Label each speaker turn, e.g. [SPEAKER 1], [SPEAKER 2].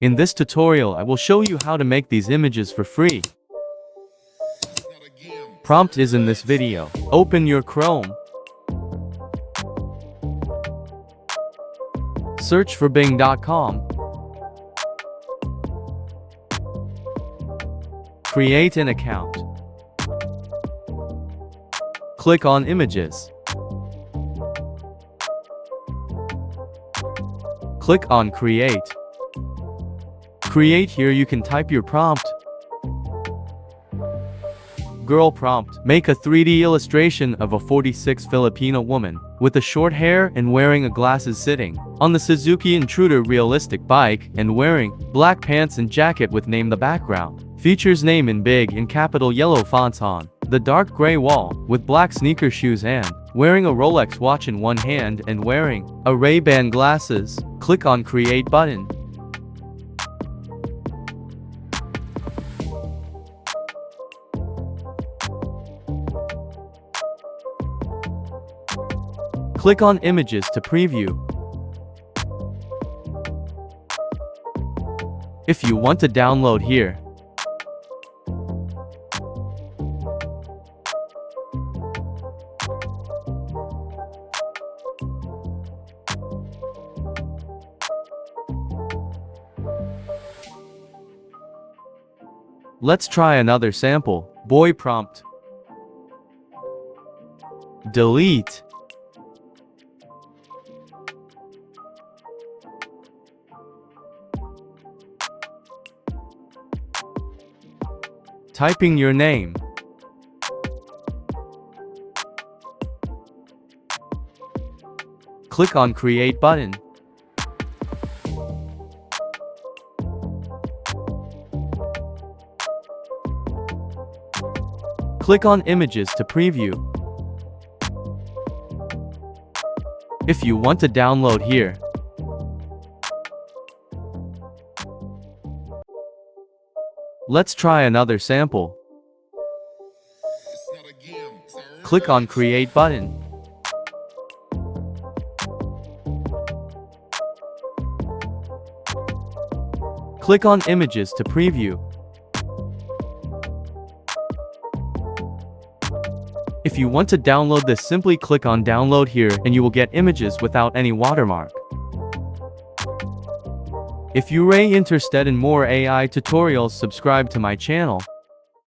[SPEAKER 1] In this tutorial, I will show you how to make these images for free. Prompt is in this video. Open your Chrome. Search for Bing.com. Create an account. Click on Images. Click on Create. Create here you can type your prompt. Girl prompt. Make a 3D illustration of a 46 Filipino woman with a short hair and wearing a glasses sitting on the Suzuki Intruder realistic bike and wearing black pants and jacket with name the background. Features name in big in capital yellow fonts on the dark gray wall with black sneaker shoes and wearing a Rolex watch in one hand and wearing a Ray-Ban glasses. Click on Create button. Click on Images to preview. If you want to download here, let's try another sample. Boy prompt. Delete. Typing your name. Click on Create button. Click on Images to preview. If you want to download here, let's try another sample. Click on Create button. Click on Images to preview. If you want to download this, simply click on Download here and you will get images without any watermark. If you are interested in more AI tutorials, subscribe to my channel.